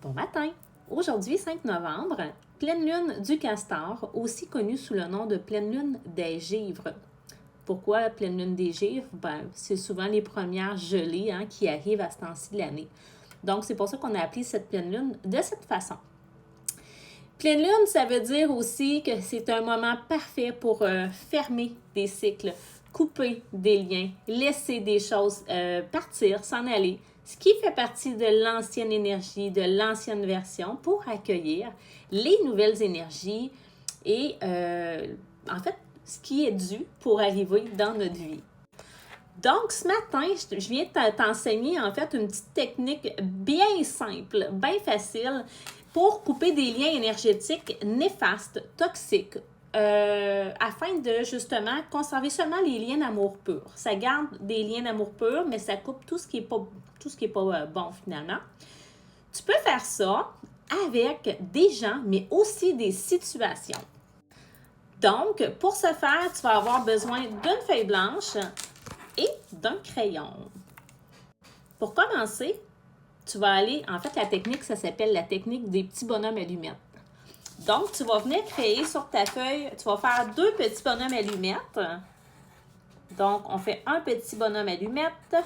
Bon matin! Aujourd'hui, 5 novembre, pleine lune du castor, aussi connue sous le nom de pleine lune des givres. Pourquoi pleine lune des givres? C'est souvent les premières gelées qui arrivent à ce temps-ci de l'année. Donc, c'est pour ça qu'on a appelé cette pleine lune de cette façon. Pleine lune, ça veut dire aussi que c'est un moment parfait pour fermer des cycles, couper des liens, laisser des choses partir, s'en aller. Ce qui fait partie de l'ancienne énergie, de l'ancienne version pour accueillir les nouvelles énergies et en fait, ce qui est dû pour arriver dans notre vie. Donc, ce matin, je viens t'enseigner en fait une petite technique bien simple, bien facile pour couper des liens énergétiques néfastes, toxiques, afin de justement conserver seulement les liens d'amour pur. Ça garde des liens d'amour pur, mais ça coupe tout ce qui est pas bon finalement. Tu peux faire ça avec des gens, mais aussi des situations. Donc, pour ce faire, tu vas avoir besoin d'une feuille blanche et d'un crayon. Pour commencer, tu vas aller, en fait, la technique, ça s'appelle la technique des petits bonhommes allumettes. Donc, tu vas venir créer sur ta feuille, tu vas faire 2 petits bonhommes allumettes. Donc, on fait un petit bonhomme allumette.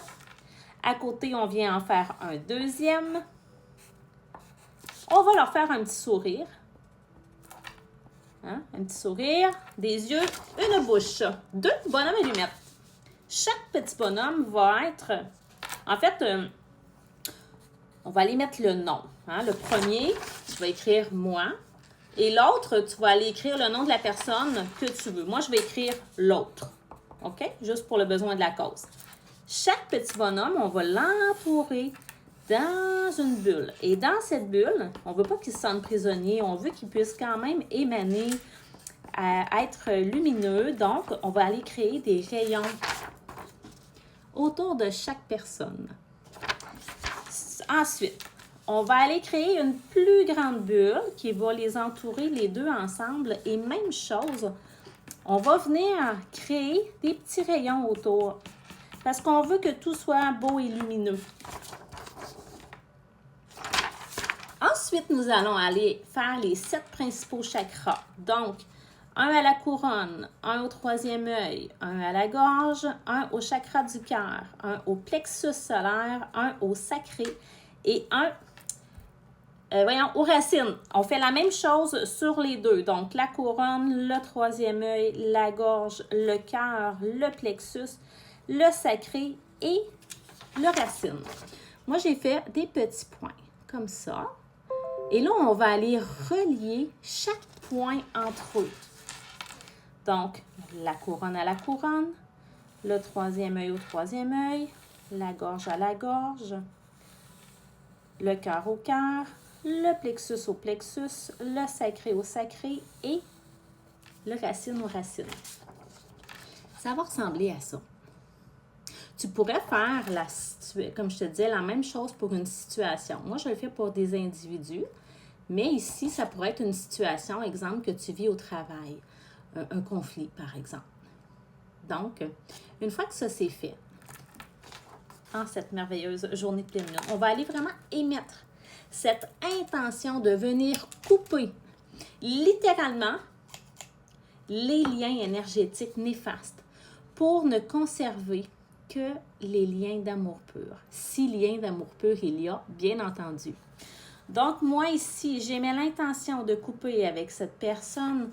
À côté, on vient en faire un deuxième. On va leur faire un petit sourire. Un petit sourire, des yeux, une bouche. 2 bonhommes allumettes. Chaque petit bonhomme va être... En fait, on va aller mettre le nom. Le premier, tu vas écrire « moi ». Et l'autre, tu vas aller écrire le nom de la personne que tu veux. Moi, je vais écrire l'autre. OK? Juste pour le besoin de la cause. Chaque petit bonhomme, on va l'entourer dans une bulle. Et dans cette bulle, on ne veut pas qu'il se sente prisonnier. On veut qu'il puisse quand même émaner, être lumineux. Donc, on va aller créer des rayons autour de chaque personne. Ensuite, on va aller créer une plus grande bulle qui va les entourer les deux ensemble. Et même chose, on va venir créer des petits rayons autour parce qu'on veut que tout soit beau et lumineux. Ensuite, nous allons aller faire les 7 principaux chakras. Donc, un à la couronne, un au 3e œil, un à la gorge, un au chakra du cœur, un au plexus solaire, un au sacré et un aux racines. On fait la même chose sur les deux. Donc, la couronne, le 3e œil, la gorge, le cœur, le plexus, le sacré et le racine. Moi, j'ai fait des petits points comme ça. Et là, on va aller relier chaque point entre eux. Donc, la couronne à la couronne, le 3e œil au 3e œil, la gorge à la gorge, le cœur au cœur, le plexus au plexus, le sacré au sacré et le racine aux racines. Ça va ressembler à ça. Tu pourrais faire, comme je te disais, la même chose pour une situation. Moi, je le fais pour des individus, mais ici, ça pourrait être une situation, exemple, que tu vis au travail, un conflit, par exemple. Donc, une fois que ça c'est fait, en cette merveilleuse journée de pleine lune, on va aller vraiment émettre cette intention de venir couper littéralement les liens énergétiques néfastes pour ne conserver que les liens d'amour pur. 6 liens d'amour pur il y a, bien entendu. Donc, moi ici, j'émets l'intention de couper avec cette personne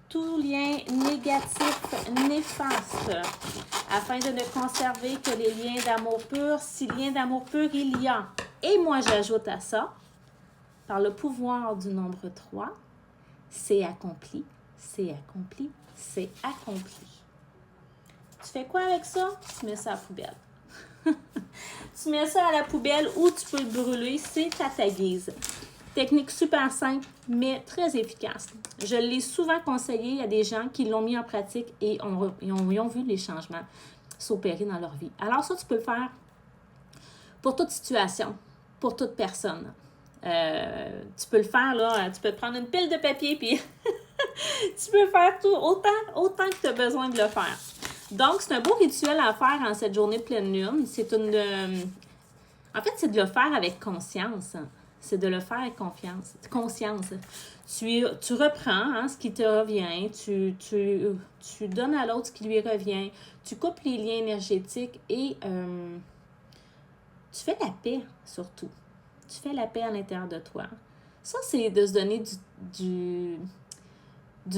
tout lien négatif, néfaste, afin de ne conserver que les liens d'amour pur. 6 liens d'amour pur il y a. Et moi, j'ajoute à ça, par le pouvoir du nombre 3, c'est accompli, c'est accompli, c'est accompli. Tu fais quoi avec ça? Tu mets ça à la poubelle. Tu mets ça à la poubelle ou tu peux le brûler, c'est à ta guise. Technique super simple, mais très efficace. Je l'ai souvent conseillé à des gens qui l'ont mis en pratique et ils ont vu les changements s'opérer dans leur vie. Alors ça, tu peux le faire pour toute situation, pour toute personne. Tu peux le faire, là, tu peux prendre une pile de papier puis tu peux faire tout autant que tu as besoin de le faire. Donc, c'est un beau rituel à faire en cette journée de pleine lune. En fait, c'est de le faire avec conscience. c'est de le faire avec conscience. Tu reprends hein, ce qui te revient, tu donnes à l'autre ce qui lui revient, tu coupes les liens énergétiques et tu fais la paix surtout. Tu fais la paix à l'intérieur de toi. Ça, c'est de se donner du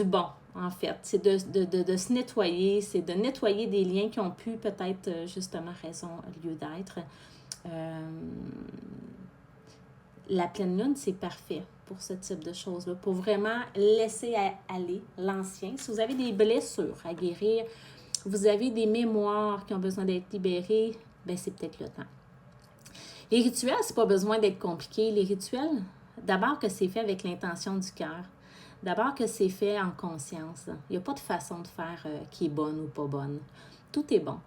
bon, en fait. C'est de se nettoyer, c'est de nettoyer des liens qui ont pu peut-être justement raison, lieu d'être. La pleine lune, c'est parfait pour ce type de choses-là, pour vraiment laisser aller l'ancien. Si vous avez des blessures à guérir, vous avez des mémoires qui ont besoin d'être libérées, bien, c'est peut-être le temps. Les rituels, c'est pas besoin d'être compliqué. Les rituels, d'abord que c'est fait avec l'intention du cœur. D'abord que c'est fait en conscience. Il n'y a pas de façon de faire qui est bonne ou pas bonne. Tout est bon.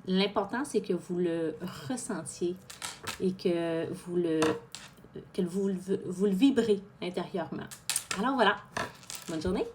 L'important, c'est que vous le ressentiez et que vous le vibrez intérieurement. Alors voilà, bonne journée!